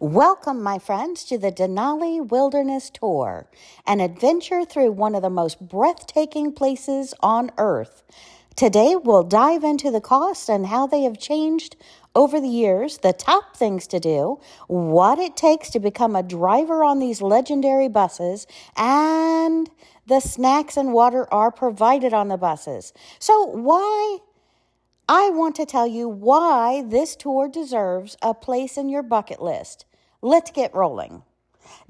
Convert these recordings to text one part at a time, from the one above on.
Welcome, my friends, to the Denali Wilderness Tour, an adventure through one of the most breathtaking places on Earth. Today, we'll dive into the costs and how they have changed over the years, the top things to do, what it takes to become a driver on these legendary buses, and the snacks and water are provided on the buses. I want to tell you why this tour deserves a place in your bucket list. Let's get rolling.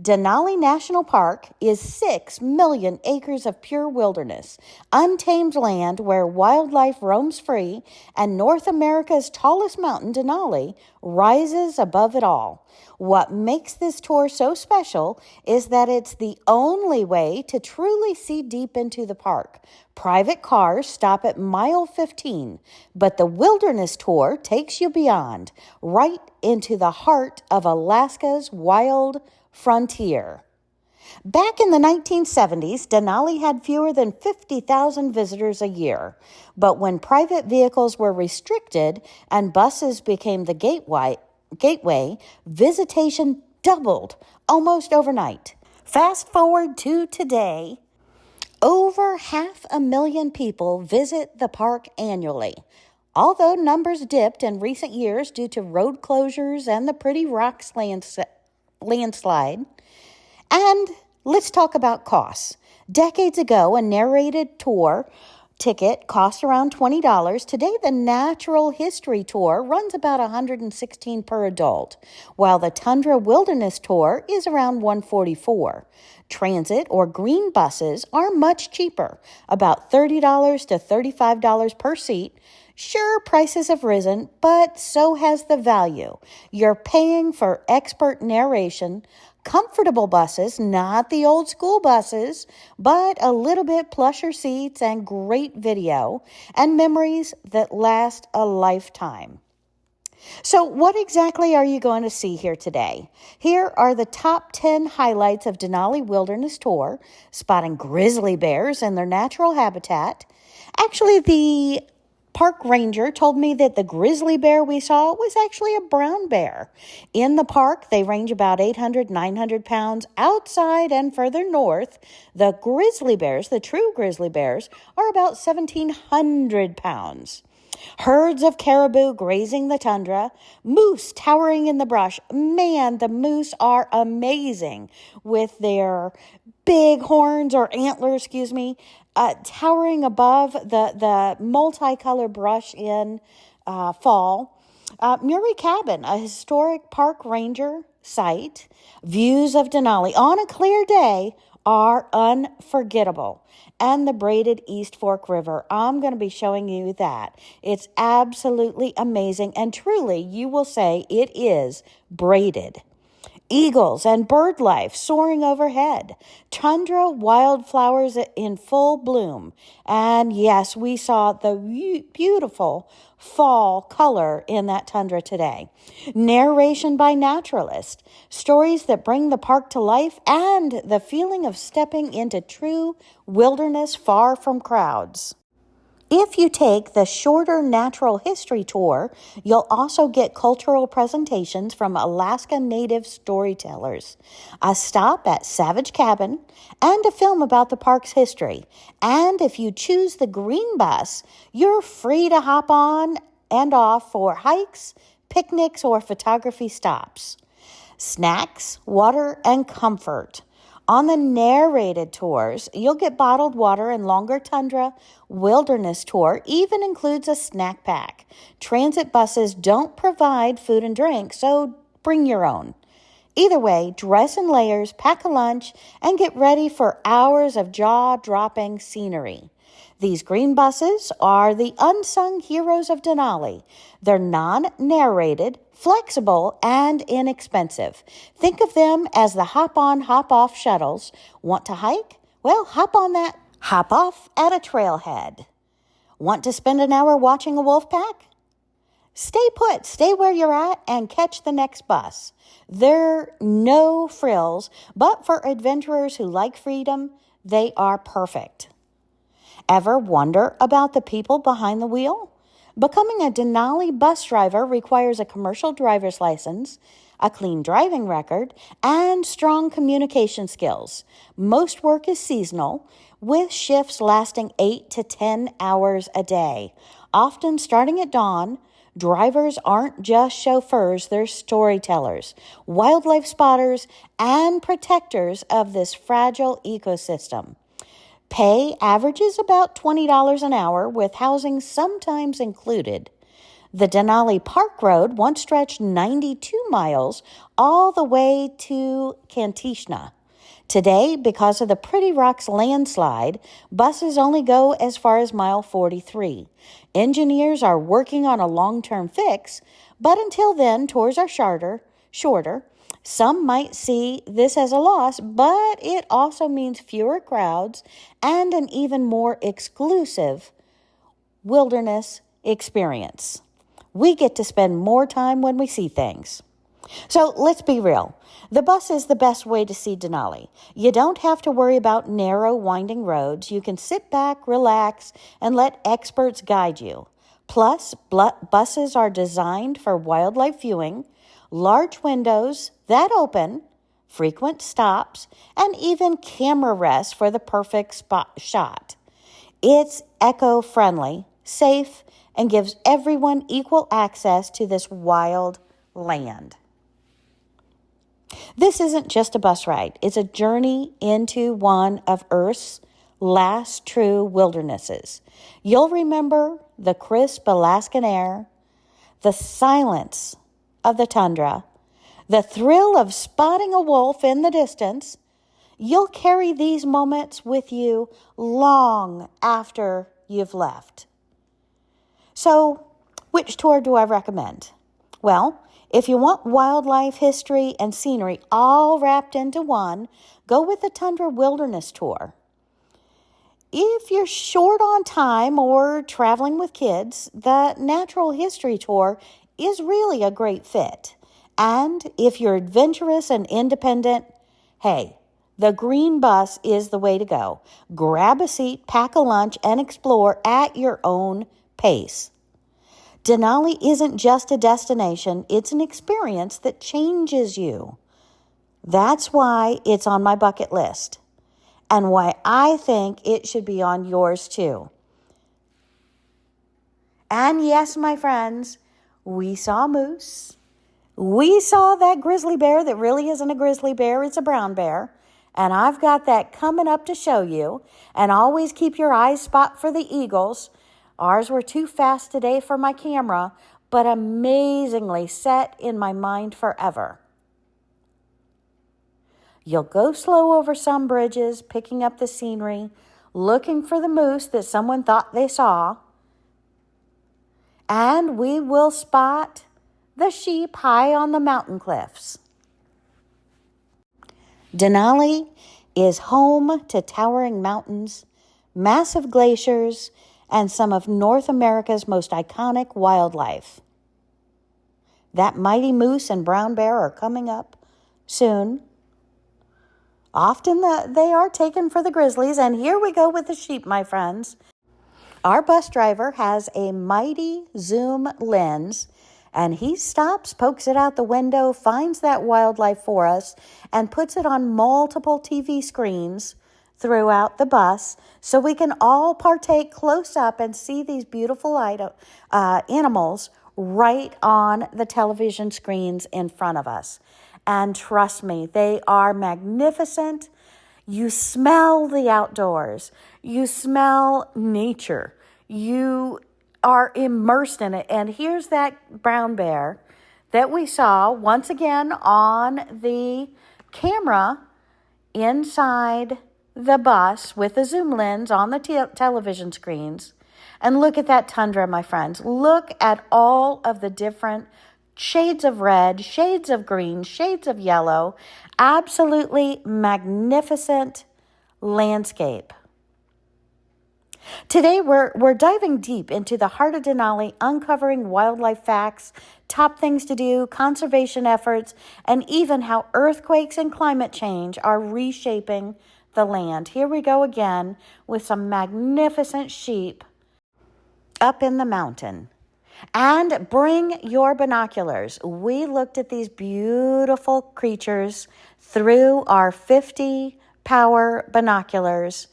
Denali National Park is 6 million acres of pure wilderness, untamed land where wildlife roams free, and North America's tallest mountain, Denali, rises above it all. What makes this tour so special is that it's the only way to truly see deep into the park. Private cars stop at mile 15, but the wilderness tour takes you beyond, right into the heart of Alaska's wild frontier. Back in the 1970s, Denali had fewer than 50,000 visitors a year. But when private vehicles were restricted and buses became the gateway, visitation doubled almost overnight. Fast forward to today, over 500,000 people visit the park annually. Although numbers dipped in recent years due to road closures and the Pretty Rocks landslide. And let's talk about costs. Decades ago, a narrated tour ticket cost around $20. Today, the Natural History Tour runs about $116 per adult, while the Tundra Wilderness Tour is around $144. Transit or green buses are much cheaper, about $30 to $35 per seat. Sure, prices have risen, but so has the value. You're paying for expert narration, comfortable buses, not the old school buses, but a little bit plusher seats and great video and memories that last a lifetime. So what exactly are you going to see here today? Here are the top 10 highlights of Denali Wilderness Tour, spotting grizzly bears in their natural habitat. Actually, the park ranger told me that the grizzly bear we saw was actually a brown bear. In the park, they range about 800, 900 pounds. Outside and further north, the grizzly bears, the true grizzly bears, are about 1,700 pounds. Herds of caribou grazing the tundra, moose towering in the brush. Man, the moose are amazing with their big horns or antlers, towering above the multicolored brush in fall. Murray Cabin, a historic park ranger site. Views of Denali on a clear day are unforgettable. And the braided East Fork River. I'm going to be showing you that. It's absolutely amazing, and truly, you will say it is braided. Eagles and bird life soaring overhead. Tundra wildflowers in full bloom. And yes, we saw the beautiful fall color in that tundra today. Narration by naturalists. Stories that bring the park to life and the feeling of stepping into true wilderness far from crowds. If you take the shorter natural history tour, you'll also get cultural presentations from Alaska Native storytellers, a stop at Savage Cabin, and a film about the park's history. And if you choose the green bus, you're free to hop on and off for hikes, picnics, or photography stops. Snacks, water, and comfort. On the narrated tours, you'll get bottled water, and longer Tundra Wilderness Tour even includes a snack pack. Transit buses don't provide food and drink, so bring your own. Either way, dress in layers, pack a lunch, and get ready for hours of jaw-dropping scenery. These green buses are the unsung heroes of Denali. They're non-narrated, flexible, and inexpensive. Think of them as the hop-on, hop-off shuttles. Want to hike? Well, hop on that. Hop off at a trailhead. Want to spend an hour watching a wolf pack? Stay put, stay where you're at, and catch the next bus. There are no frills, but for adventurers who like freedom, they are perfect. Ever wonder about the people behind the wheel? Becoming a Denali bus driver requires a commercial driver's license, a clean driving record, and strong communication skills. Most work is seasonal, with shifts lasting 8 to 10 hours a day. Often starting at dawn, drivers aren't just chauffeurs, they're storytellers, wildlife spotters, and protectors of this fragile ecosystem. Pay averages about $20 an hour, with housing sometimes included. The Denali Park Road once stretched 92 miles all the way to Kantishna. Today, because of the Pretty Rocks landslide, buses only go as far as mile 43. Engineers are working on a long-term fix, but until then, tours are shorter. Some might see this as a loss, but it also means fewer crowds and an even more exclusive wilderness experience. We get to spend more time when we see things. So let's be real. The bus is the best way to see Denali. You don't have to worry about narrow, winding roads. You can sit back, relax, and let experts guide you. Plus, buses are designed for wildlife viewing, large windows that open, frequent stops, and even camera rests for the perfect shot. It's eco-friendly, safe, and gives everyone equal access to this wild land. This isn't just a bus ride. It's a journey into one of Earth's last true wildernesses. You'll remember the crisp Alaskan air, the silence of the tundra, the thrill of spotting a wolf in the distance. You'll carry these moments with you long after you've left. So, which tour do I recommend? Well, if you want wildlife, history, and scenery all wrapped into one, go with the Tundra Wilderness Tour. If you're short on time or traveling with kids, the Natural History Tour is really a great fit. And if you're adventurous and independent, hey, the Green Bus is the way to go. Grab a seat, pack a lunch, and explore at your own pace. Denali isn't just a destination, it's an experience that changes you. That's why it's on my bucket list, and why I think it should be on yours too. And yes, my friends, we saw moose. We saw that grizzly bear that really isn't a grizzly bear, it's a brown bear. And I've got that coming up to show you. And always keep your eyes spot for the eagles. Ours were too fast today for my camera, but amazingly set in my mind forever. You'll go slow over some bridges, picking up the scenery, looking for the moose that someone thought they saw. And we will spot the sheep high on the mountain cliffs. Denali is home to towering mountains, massive glaciers, and some of North America's most iconic wildlife. That mighty moose and brown bear are coming up soon. Often they are taken for the grizzlies, and here we go with the sheep, my friends. Our bus driver has a mighty zoom lens, and he stops, pokes it out the window, finds that wildlife for us, and puts it on multiple TV screens throughout the bus so we can all partake close up and see these beautiful animals right on the television screens in front of us. And trust me, they are magnificent. You smell the outdoors. You smell nature. You are immersed in it. And here's that brown bear that we saw once again on the camera inside the bus with the zoom lens on the television screens. And look at that tundra, my friends. Look at all of the different shades of red, shades of green, shades of yellow. Absolutely magnificent landscape. Today, we're diving deep into the heart of Denali, uncovering wildlife facts, top things to do, conservation efforts, and even how earthquakes and climate change are reshaping the land. Here we go again with some magnificent sheep up in the mountain. And bring your binoculars. We looked at these beautiful creatures through our 50 power binoculars,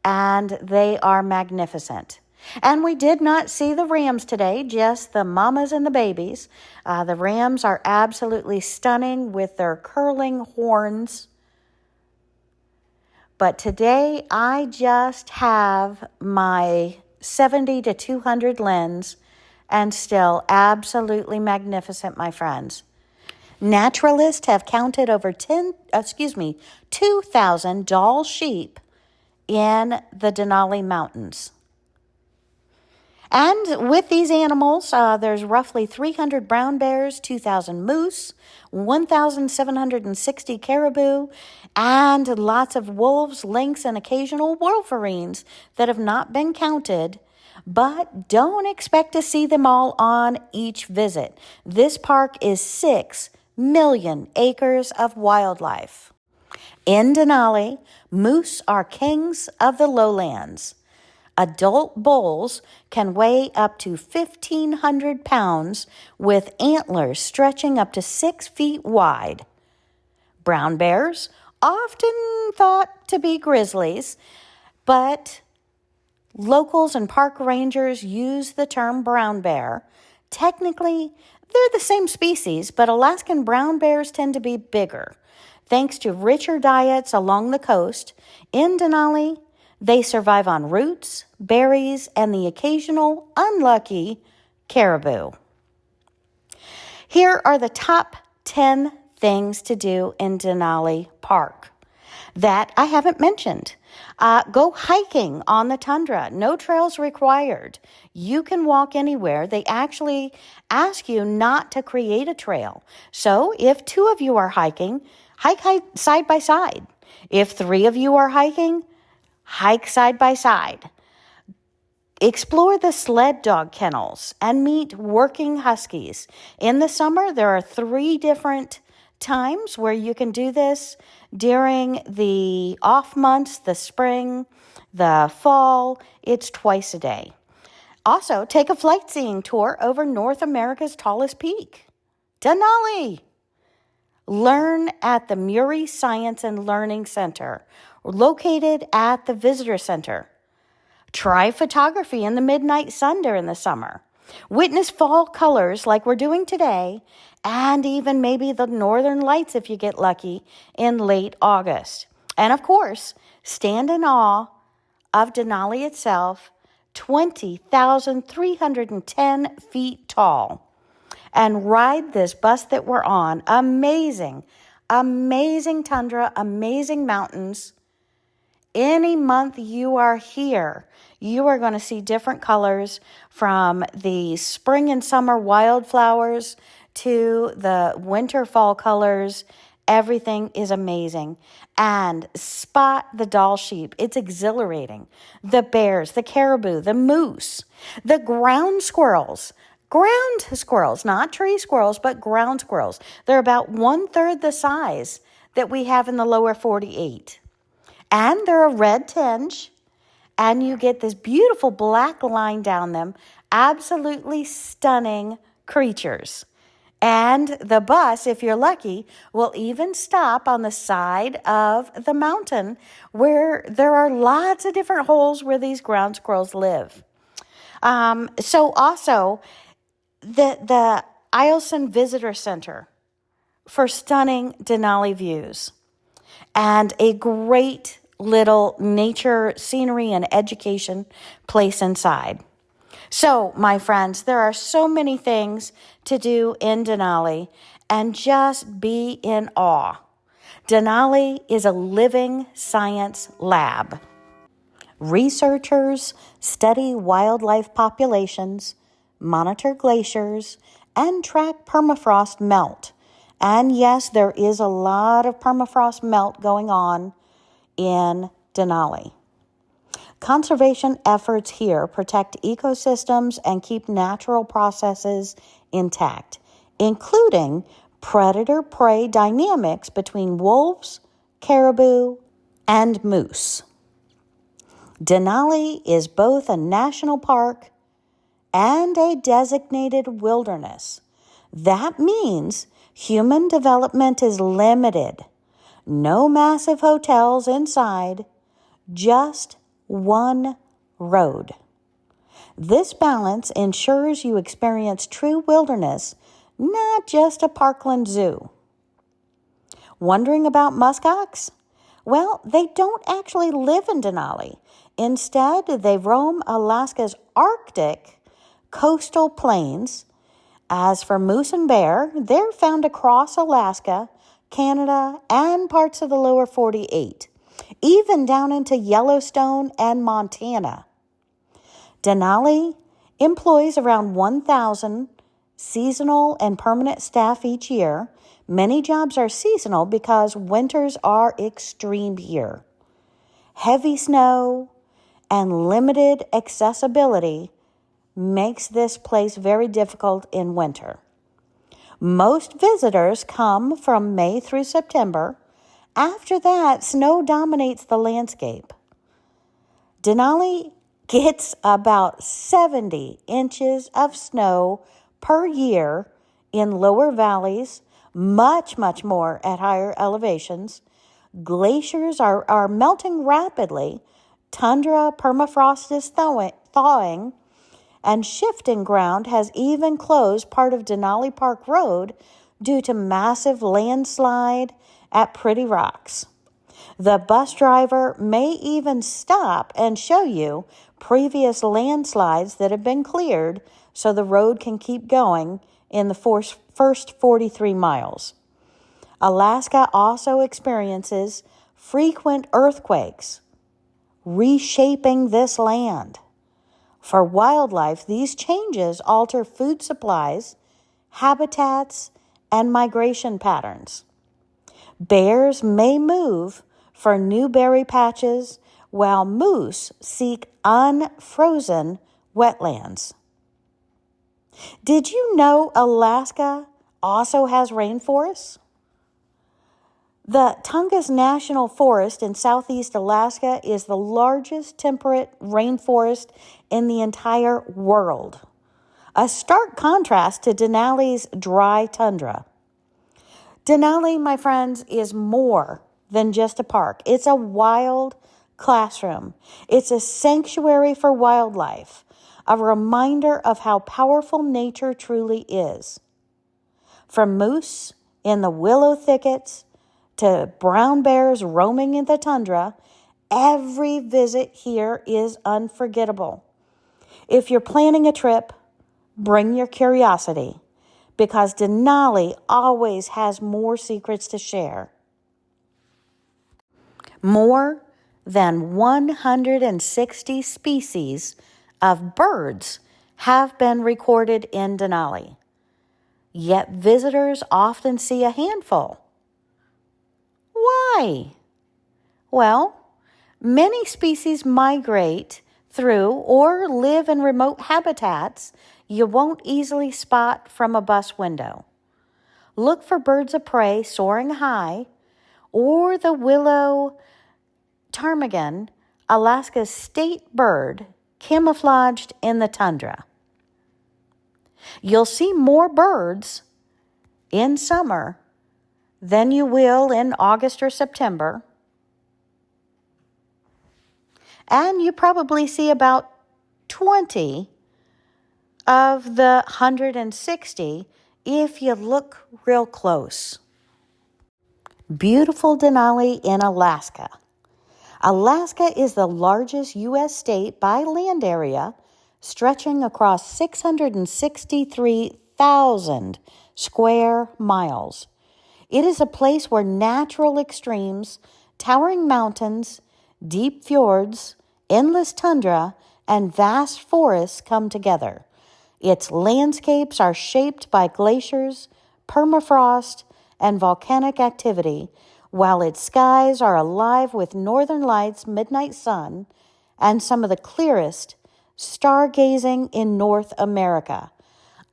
and they are magnificent. And we did not see the rams today, just the mamas and the babies. The rams are absolutely stunning with their curling horns. But today I just have my 70 to 200 lens, and still absolutely magnificent, my friends. Naturalists have counted over 2,000 Dall sheep in the Denali Mountains. And with these animals, there's roughly 300 brown bears, 2,000 moose, 1,760 caribou, and lots of wolves, lynx, and occasional wolverines that have not been counted. But don't expect to see them all on each visit. This park is 6 million acres of wildlife. In Denali, moose are kings of the lowlands. Adult bulls can weigh up to 1,500 pounds with antlers stretching up to 6 feet wide. Brown bears, often thought to be grizzlies, but locals and park rangers use the term brown bear. Technically, they're the same species, but Alaskan brown bears tend to be bigger. Thanks to richer diets along the coast, in Denali, they survive on roots, berries, and the occasional unlucky caribou. Here are the top 10 things to do in Denali Park that I haven't mentioned. Go hiking on the tundra. No trails required. You can walk anywhere. They actually ask you not to create a trail. So if 2 of you are hiking, hike side by side. If 3 of you are hiking, hike side by side. Explore the sled dog kennels and meet working huskies. In the summer, there are 3 different times where you can do this during the off months, the spring, the fall. It's twice a day. Also, take a flight seeing tour over North America's tallest peak, Denali. Learn at the Murray Science and Learning Center, located at the Visitor Center. Try photography in the midnight sun during the summer. Witness fall colors like we're doing today, and even maybe the northern lights if you get lucky in late August. And of course, stand in awe of Denali itself, 20,310 feet tall, and ride this bus that we're on. Amazing, amazing tundra, amazing mountains. Any month you are here, you are going to see different colors, from the spring and summer wildflowers to the winter fall colors. Everything is amazing. And spot the Dall sheep. It's exhilarating. The bears, the caribou, the moose, the ground squirrels. Ground squirrels, not tree squirrels, but ground squirrels. They're about 1/3 the size that we have in the lower 48. And they're a red tinge, and you get this beautiful black line down them. Absolutely stunning creatures. And the bus, if you're lucky, will even stop on the side of the mountain where there are lots of different holes where these ground squirrels live. So also, the Eielson Visitor Center for stunning Denali views, and a great little nature, scenery, and education place inside. So, my friends, there are so many things to do in Denali, and just be in awe. Denali is a living science lab. Researchers study wildlife populations, monitor glaciers, and track permafrost melt. And yes, there is a lot of permafrost melt going on in Denali. Conservation efforts here protect ecosystems and keep natural processes intact, including predator-prey dynamics between wolves, caribou, and moose. Denali is both a national park and a designated wilderness. That means human development is limited. No massive hotels inside, just one road. This balance ensures you experience true wilderness, not just a parkland zoo. Wondering about muskox? Well, they don't actually live in Denali. Instead, they roam Alaska's Arctic coastal plains. As for moose and bear, they're found across Alaska, Canada, and parts of the lower 48, even down into Yellowstone and Montana. Denali employs around 1,000 seasonal and permanent staff each year. Many jobs are seasonal because winters are extreme here. Heavy snow and limited accessibility makes this place very difficult in winter. Most visitors come from May through September. After that, snow dominates the landscape. Denali gets about 70 inches of snow per year in lower valleys, much more at higher elevations. Glaciers are melting rapidly. Tundra permafrost is thawing, and shifting ground has even closed part of Denali Park Road due to massive landslide at Pretty Rocks. The bus driver may even stop and show you previous landslides that have been cleared so the road can keep going in the first 43 miles. Alaska also experiences frequent earthquakes, reshaping this land. For wildlife, these changes alter food supplies, habitats, and migration patterns. Bears may move for new berry patches, while moose seek unfrozen wetlands. Did you know Alaska also has rainforests? The Tongass National Forest in southeast Alaska is the largest temperate rainforest in the entire world. A stark contrast to Denali's dry tundra. Denali, my friends, is more than just a park. It's a wild classroom. It's a sanctuary for wildlife, a reminder of how powerful nature truly is. From moose in the willow thickets to brown bears roaming in the tundra, every visit here is unforgettable. If you're planning a trip, bring your curiosity, because Denali always has more secrets to share. More than 160 species of birds have been recorded in Denali, yet visitors often see a handful. Why? Well, many species migrate through or live in remote habitats you won't easily spot from a bus window. Look for birds of prey soaring high, or the willow ptarmigan, Alaska's state bird, camouflaged in the tundra. You'll see more birds in summer than you will in August or September. And you probably see about 20 of the 160 if you look real close. Beautiful Denali in Alaska. Alaska is the largest U.S. state by land area, stretching across 663,000 square miles. It is a place where natural extremes, towering mountains, deep fjords, endless tundra, and vast forests come together. Its landscapes are shaped by glaciers, permafrost, and volcanic activity, while its skies are alive with northern lights, midnight sun, and some of the clearest stargazing in North America.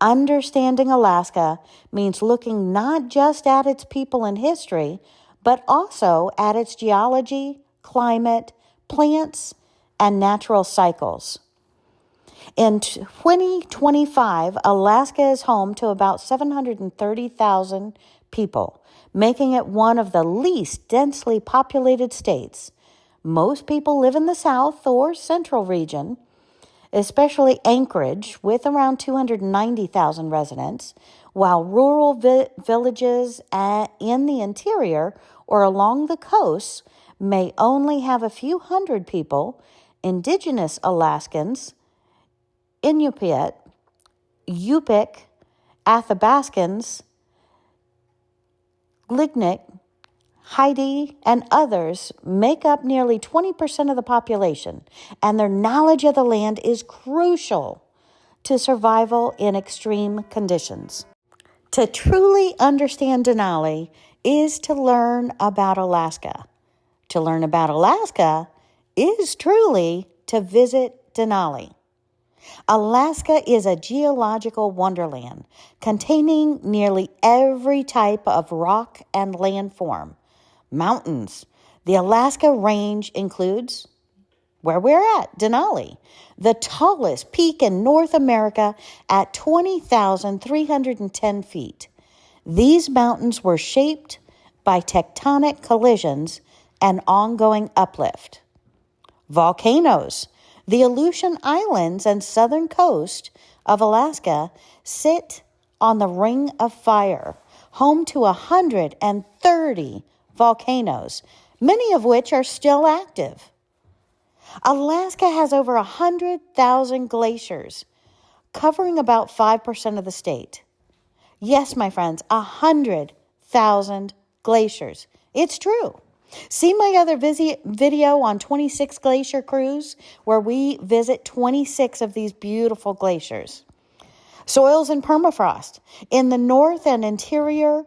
Understanding Alaska means looking not just at its people and history, but also at its geology, climate, plants, and natural cycles. In 2025, Alaska is home to about 730,000 people, making it one of the least densely populated states. Most people live in the south or central region, especially Anchorage, with around 290,000 residents, while rural villages in the interior or along the coast may only have a few hundred people. Indigenous Alaskans, Inupiat, Yupik, Athabascans, Lignic, Haida, and others make up nearly 20% of the population, and their knowledge of the land is crucial to survival in extreme conditions. To truly understand Denali is to learn about Alaska. To learn about Alaska is truly to visit Denali. Alaska is a geological wonderland containing nearly every type of rock and landform. Mountains. The Alaska Range includes where we're at, Denali, the tallest peak in North America at 20,310 feet. These mountains were shaped by tectonic collisions and ongoing uplift. Volcanoes. The Aleutian Islands and southern coast of Alaska sit on the Ring of Fire, home to 130 volcanoes, many of which are still active. Alaska has over 100,000 glaciers, covering about 5% of the state. Yes, my friends, 100,000 glaciers. It's true. See my other video on 26 Glacier Cruise, where we visit 26 of these beautiful glaciers. Soils and permafrost. In the north and interior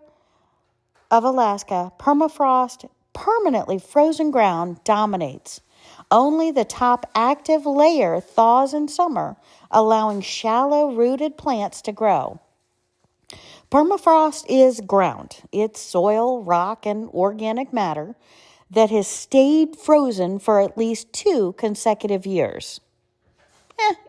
of Alaska, permafrost, permanently frozen ground, dominates. Only the top active layer thaws in summer, allowing shallow-rooted plants to grow. Permafrost is ground. It's soil, rock, and organic matter that has stayed frozen for at least 2 consecutive years.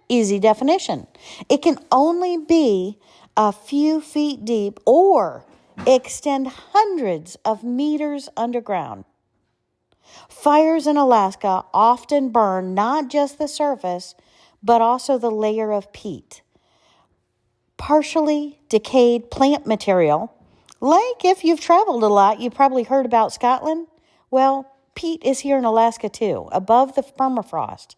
Easy definition. It can only be a few feet deep or extend hundreds of meters underground. Fires in Alaska often burn not just the surface, but also the layer of peat. Partially decayed plant material, like if you've traveled a lot, you've probably heard about Scotland. Well, peat is here in Alaska too, above the permafrost.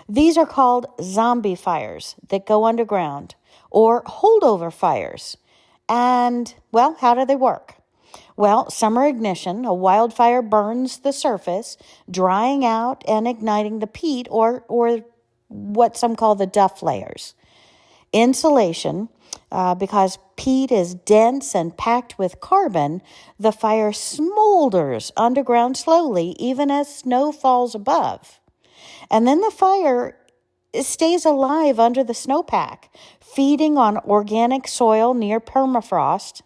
These are called zombie fires that go underground, or holdover fires. And, well, how do they work? Well, summer ignition, a wildfire burns the surface, drying out and igniting the peat or what some call the duff layers. Insulation, because peat is dense and packed with carbon, the fire smolders underground slowly, even as snow falls above. And then the fire stays alive under the snowpack, feeding on organic soil near permafrost,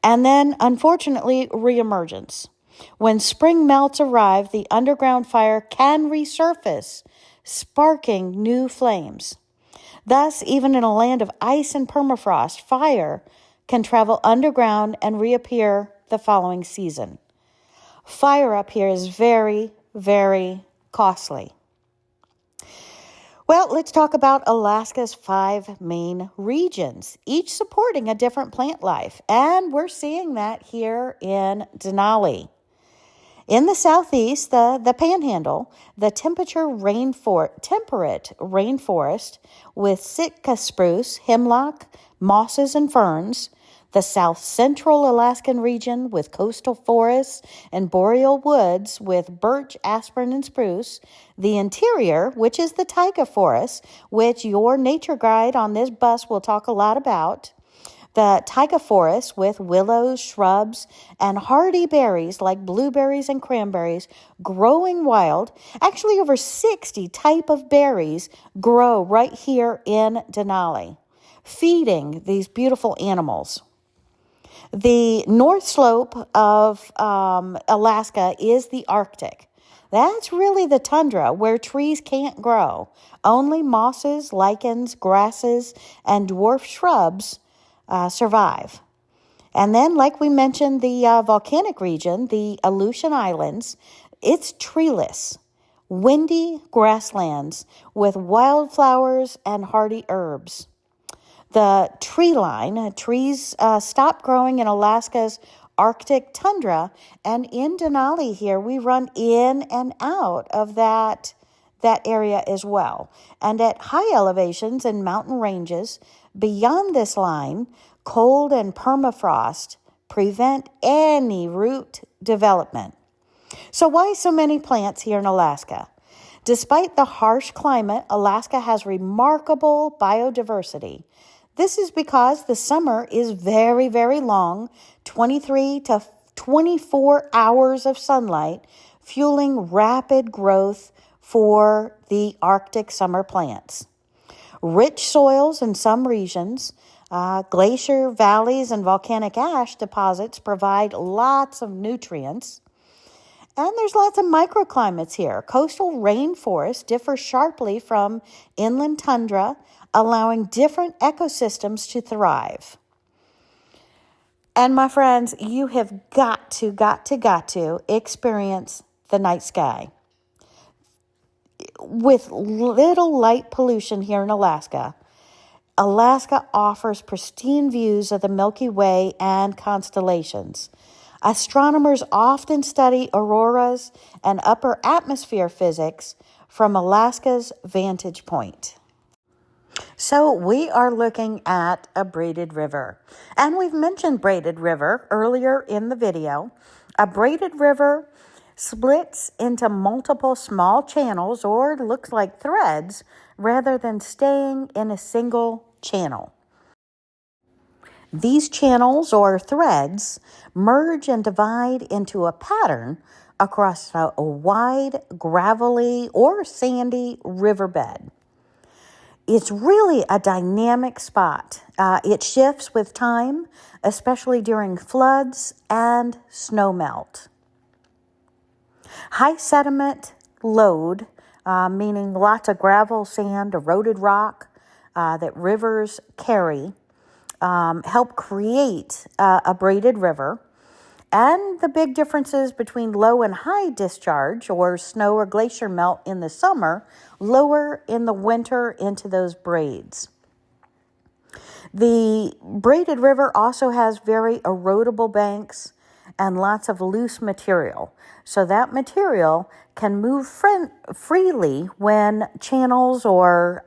and then, unfortunately, reemergence. When spring melts arrive, the underground fire can resurface, sparking new flames. Thus, even in a land of ice and permafrost, fire can travel underground and reappear the following season. Fire up here is very, very costly. Well, let's talk about Alaska's 5 main regions, each supporting a different plant life, and we're seeing that here in Denali. In the southeast, the Panhandle, the temperate rainforest with Sitka spruce, hemlock, mosses, and ferns. The south central Alaskan region with coastal forests and boreal woods with birch, aspen, and spruce. The interior, which is the taiga forest, which your nature guide on this bus will talk a lot about. The taiga forest with willows, shrubs, and hardy berries like blueberries and cranberries growing wild. Actually, over 60 type of berries grow right here in Denali, feeding these beautiful animals. The north slope of Alaska is the Arctic. That's really the tundra where trees can't grow. Only mosses, lichens, grasses, and dwarf shrubs survive. And then, like we mentioned, the volcanic region, the Aleutian Islands, it's treeless, windy grasslands with wildflowers and hardy herbs. The tree line, trees stop growing in Alaska's Arctic tundra, and in Denali here, we run in and out of that area as well. And at high elevations and mountain ranges beyond this line, cold and permafrost prevent any root development. So why so many plants here in Alaska? Despite the harsh climate, Alaska has remarkable biodiversity. This is because the summer is very, very long, 23 to 24 hours of sunlight, fueling rapid growth for the Arctic summer plants. Rich soils in some regions, glacier valleys and volcanic ash deposits provide lots of nutrients. And there's lots of microclimates here. Coastal rainforests differ sharply from inland tundra, allowing different ecosystems to thrive. And my friends, you have got to experience the night sky. With little light pollution here in Alaska, Alaska offers pristine views of the Milky Way and constellations. Astronomers often study auroras and upper atmosphere physics from Alaska's vantage point. So we are looking at a braided river. And we've mentioned braided river earlier in the video. A braided river splits into multiple small channels, or looks like threads, rather than staying in a single channel. These channels or threads merge and divide into a pattern across a wide, gravelly, or sandy riverbed. It's really a dynamic spot. It shifts with time, especially during floods and snowmelt. High sediment load, meaning lots of gravel, sand, eroded rock that rivers carry, help create a braided river. And the big differences between low and high discharge, or snow or glacier melt in the summer, lower in the winter into those braids. The braided river also has very erodible banks and lots of loose material. So that material can move freely when channels or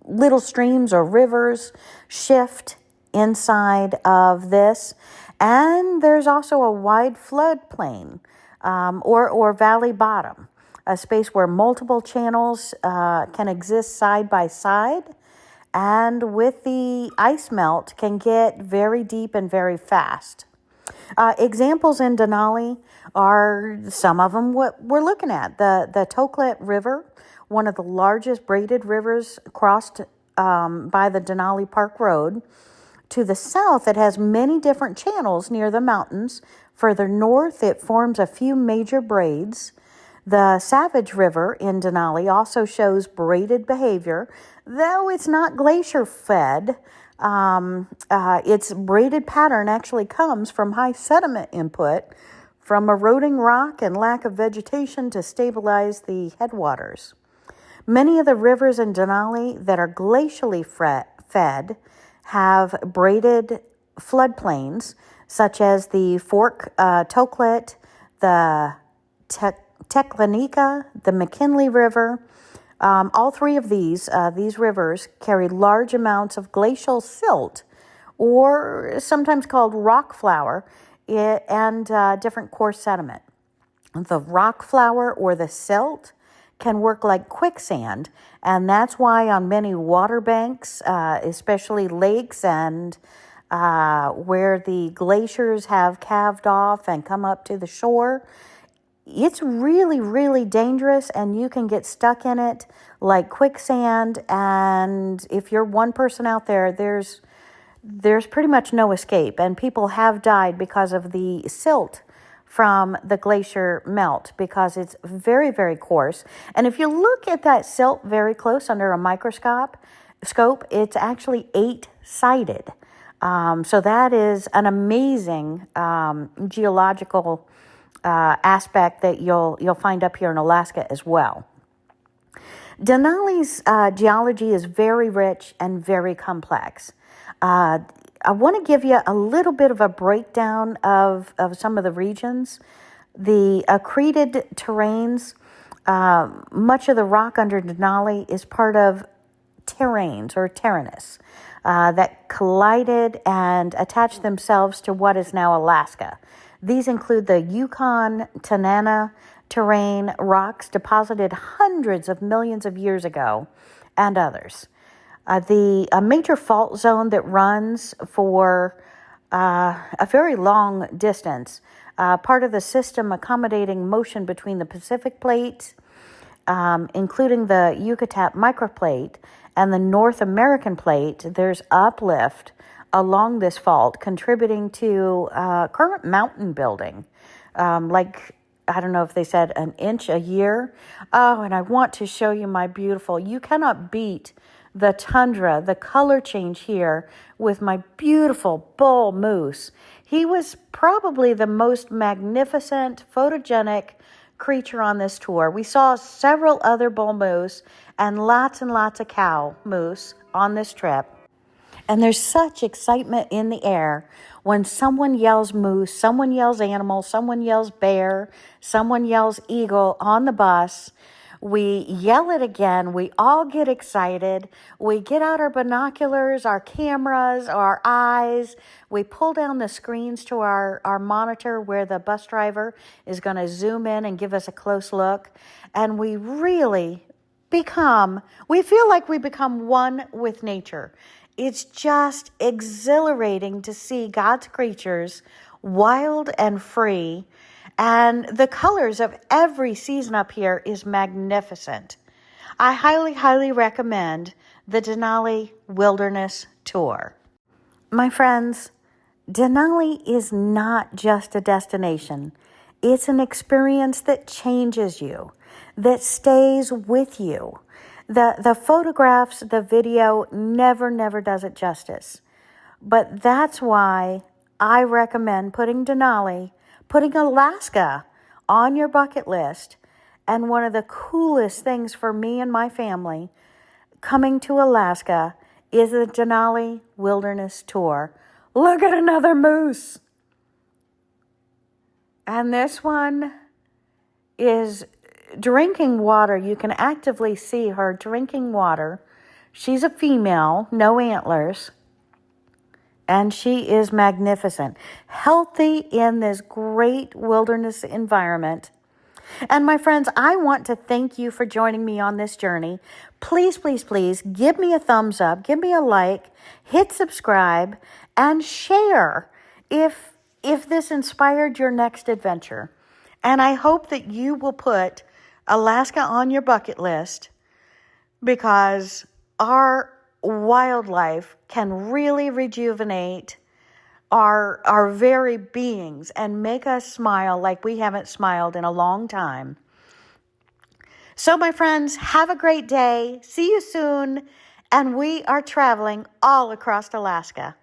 little streams or rivers shift inside of this. And there's also a wide floodplain or valley bottom, a space where multiple channels can exist side by side, and with the ice melt can get very deep and very fast. Examples in Denali are some of them what we're looking at. The Toklet River, one of the largest braided rivers crossed by the Denali Park Road. To the south, it has many different channels near the mountains. Further north, it forms a few major braids. The Savage River in Denali also shows braided behavior, though it's not glacier-fed. Its braided pattern actually comes from high sediment input from eroding rock and lack of vegetation to stabilize the headwaters. Many of the rivers in Denali that are glacially fed have braided floodplains, such as the Fork Toklet, the Teklanika, the McKinley River. All three of these rivers carry large amounts of glacial silt, or sometimes called rock flour, and different coarse sediment. The rock flour or the silt can work like quicksand, and that's why on many water banks, especially lakes and where the glaciers have calved off and come up to the shore, it's really, really dangerous, and you can get stuck in it like quicksand. And if you're one person out there, there's pretty much no escape, and people have died because of the silt from the glacier melt because it's very, very coarse. And if you look at that silt very close under a microscope, it's actually 8-sided. So that is an amazing geological aspect that you'll find up here in Alaska as well. Denali's geology is very rich and very complex. I want to give you a little bit of a breakdown of some of the regions. The accreted terrains, much of the rock under Denali is part of terranes or terranes that collided and attached themselves to what is now Alaska. These include the Yukon-Tanana terrain rocks deposited hundreds of millions of years ago, and others. A major fault zone that runs for a very long distance, part of the system accommodating motion between the Pacific plate, including the Yucatan microplate, and the North American plate. There's uplift along this fault, contributing to current mountain building, I don't know if they said an inch a year. Oh, and I want to show you my beautiful, you cannot beat the tundra, the color change here with my beautiful bull moose. He was probably the most magnificent, photogenic creature on this tour. We saw several other bull moose and lots of cow moose on this trip. And there's such excitement in the air when someone yells moose, someone yells animal, someone yells bear, someone yells eagle on the bus. We yell it again. We all get excited. We get out our binoculars, our cameras, our eyes. We pull down the screens to our monitor where the bus driver is going to zoom in and give us a close look. And we really we feel like we become one with nature. It's just exhilarating to see God's creatures wild and free. And the colors of every season up here is magnificent. I highly recommend the Denali Wilderness Tour. My friends, Denali is not just a destination. It's an experience that changes you, that stays with you. The photographs, the video never does it justice. But that's why I recommend putting Alaska on your bucket list. And one of the coolest things for me and my family coming to Alaska is the Denali Wilderness Tour. Look at another moose. And this one is drinking water. You can actively see her drinking water. She's a female, no antlers. And she is magnificent, healthy in this great wilderness environment. And my friends, I want to thank you for joining me on this journey. Please give me a thumbs up, give me a like, hit subscribe, and share if this inspired your next adventure. And I hope that you will put Alaska on your bucket list, because our wildlife can really rejuvenate our very beings and make us smile like we haven't smiled in a long time. So my friends, have a great day. See you soon. And we are traveling all across Alaska.